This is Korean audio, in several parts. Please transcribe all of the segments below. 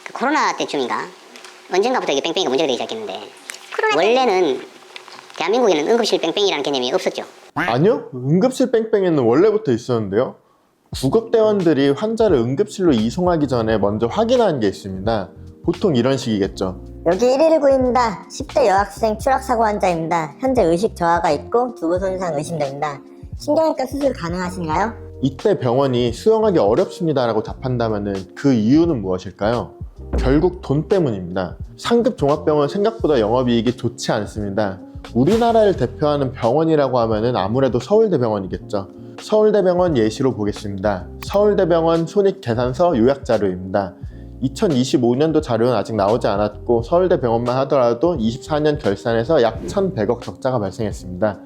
그 코로나 때쯤인가 언젠가부터 이게 뺑뺑이가 문제가 되기 시작했는데 원래는 대한민국에는 응급실 뺑뺑이라는 개념이 없었죠. 아니요, 응급실 뺑뺑이는 원래부터 있었는데요. 구급대원들이 환자를 응급실로 이송하기 전에 먼저 확인하는 게 있습니다. 보통 이런 식이겠죠. 여기 119입니다. 10대 여학생 추락사고 환자입니다. 현재 의식 저하가 있고 두부 손상 의심됩니다. 신경외과 수술 가능하신가요? 이때 병원이 수용하기 어렵습니다라고 답한다면 그 이유는 무엇일까요? 결국 돈 때문입니다. 상급 종합병원 생각보다 영업이익이 좋지 않습니다. 우리나라를 대표하는 병원이라고 하면 아무래도 서울대병원이겠죠. 서울대병원 예시로 보겠습니다. 서울대병원 손익계산서 요약자료입니다. 2025년도 자료는 아직 나오지 않았고 서울대병원만 하더라도 24년 결산에서 약 1,100억 적자가 발생했습니다.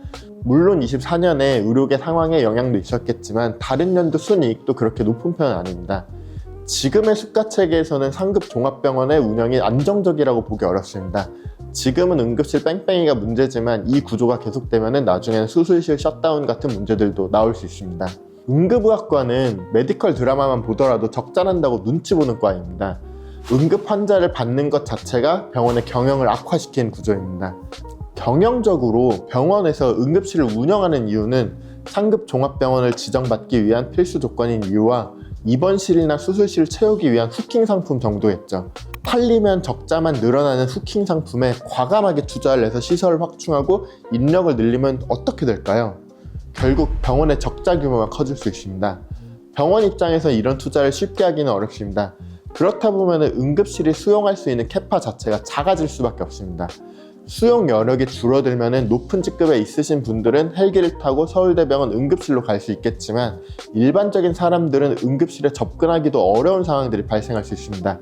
물론 24년에 의료계 상황에 영향도 있었겠지만 다른 연도 순이익도 그렇게 높은 편은 아닙니다. 지금의 수가체계에서는 상급 종합병원의 운영이 안정적이라고 보기 어렵습니다. 지금은 응급실 뺑뺑이가 문제지만 이 구조가 계속되면 나중에는 수술실 셧다운 같은 문제들도 나올 수 있습니다. 응급의학과는 메디컬 드라마만 보더라도 적자난다고 눈치 보는 과입니다. 응급 환자를 받는 것 자체가 병원의 경영을 악화시키는 구조입니다. 경영적으로 병원에서 응급실을 운영하는 이유는 상급 종합병원을 지정받기 위한 필수 조건인 이유와 입원실이나 수술실을 채우기 위한 후킹 상품 정도겠죠. 팔리면 적자만 늘어나는 후킹 상품에 과감하게 투자를 해서 시설을 확충하고 인력을 늘리면 어떻게 될까요? 결국 병원의 적자 규모가 커질 수 있습니다. 병원 입장에서 이런 투자를 쉽게 하기는 어렵습니다. 그렇다 보면 응급실이 수용할 수 있는 캐파 자체가 작아질 수밖에 없습니다. 수용 여력이 줄어들면 높은 직급에 있으신 분들은 헬기를 타고 서울대병원 응급실로 갈 수 있겠지만 일반적인 사람들은 응급실에 접근하기도 어려운 상황들이 발생할 수 있습니다.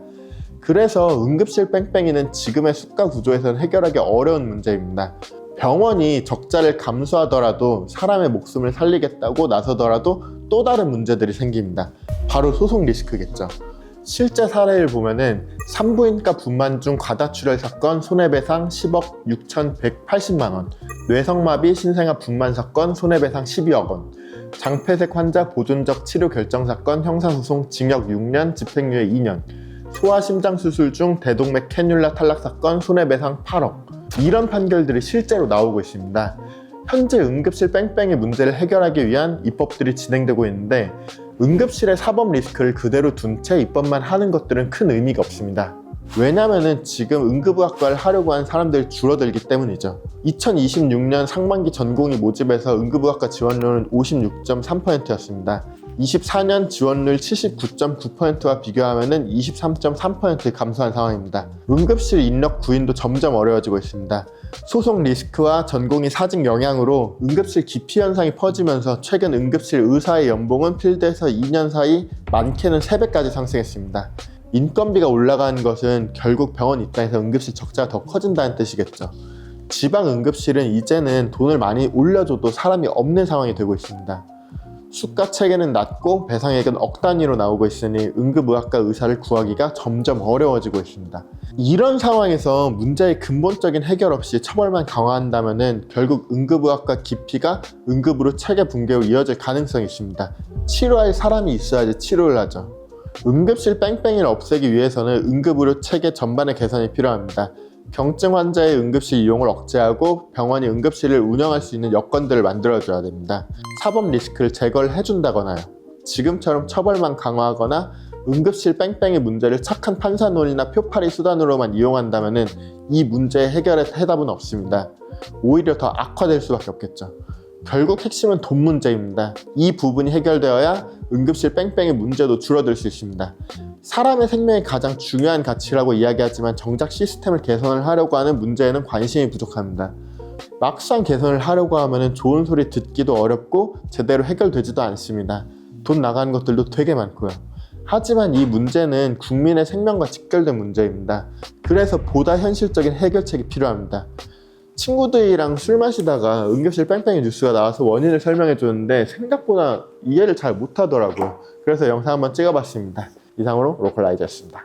그래서 응급실 뺑뺑이는 지금의 수가 구조에서는 해결하기 어려운 문제입니다. 병원이 적자를 감수하더라도 사람의 목숨을 살리겠다고 나서더라도 또 다른 문제들이 생깁니다. 바로 소송 리스크겠죠. 실제 사례를 보면은 산부인과 분만 중 과다출혈 사건 손해배상 10억 6,180만원, 뇌성마비 신생아 분만 사건 손해배상 12억원, 장폐색 환자 보존적 치료 결정 사건 형사소송 징역 6년 집행유예 2년, 소아심장수술 중 대동맥 캐뉼라 탈락 사건 손해배상 8억, 이런 판결들이 실제로 나오고 있습니다. 현재 응급실 뺑뺑이 문제를 해결하기 위한 입법들이 진행되고 있는데 응급실의 사법 리스크를 그대로 둔 채 입법만 하는 것들은 큰 의미가 없습니다. 왜냐면은 지금 응급의학과를 하려고 하는 사람들이 줄어들기 때문이죠. 2026년 상반기 전공의 모집에서 응급의학과 지원율은 56.3%였습니다. 24년 지원율 79.9%와 비교하면 23.3% 감소한 상황입니다. 응급실 인력 구인도 점점 어려워지고 있습니다. 소송 리스크와 전공의 사직 영향으로 응급실 기피 현상이 퍼지면서 최근 응급실 의사의 연봉은 필드에서 2년 사이 많게는 3배까지 상승했습니다. 인건비가 올라가는 것은 결국 병원 입장에서 응급실 적자가 더 커진다는 뜻이겠죠. 지방 응급실은 이제는 돈을 많이 올려줘도 사람이 없는 상황이 되고 있습니다. 수가 체계는 낮고 배상액은 억 단위로 나오고 있으니 응급의학과 의사를 구하기가 점점 어려워지고 있습니다. 이런 상황에서 문제의 근본적인 해결 없이 처벌만 강화한다면 결국 응급의학과 기피가 응급으로 체계 붕괴로 이어질 가능성이 있습니다. 치료할 사람이 있어야지 치료를 하죠. 응급실 뺑뺑이를 없애기 위해서는 응급의료 체계 전반의 개선이 필요합니다. 경증 환자의 응급실 이용을 억제하고 병원이 응급실을 운영할 수 있는 여건들을 만들어줘야 됩니다. 사법 리스크를 제거를 해준다거나요. 지금처럼 처벌만 강화하거나 응급실 뺑뺑이 문제를 착한 판사논리나 표팔이 수단으로만 이용한다면 이 문제의 해결의 해답은 없습니다. 오히려 더 악화될 수밖에 없겠죠. 결국 핵심은 돈 문제입니다. 이 부분이 해결되어야 응급실 뺑뺑이 문제도 줄어들 수 있습니다. 사람의 생명이 가장 중요한 가치라고 이야기하지만 정작 시스템을 개선을 하려고 하는 문제에는 관심이 부족합니다. 막상 개선을 하려고 하면 좋은 소리 듣기도 어렵고 제대로 해결되지도 않습니다. 돈 나가는 것들도 되게 많고요. 하지만 이 문제는 국민의 생명과 직결된 문제입니다. 그래서 보다 현실적인 해결책이 필요합니다. 친구들이랑 술 마시다가 응급실 뺑뺑이 뉴스가 나와서 원인을 설명해 줬는데 생각보다 이해를 잘 못하더라고요. 그래서 영상 한번 찍어봤습니다. 이상으로 로컬라이저였습니다.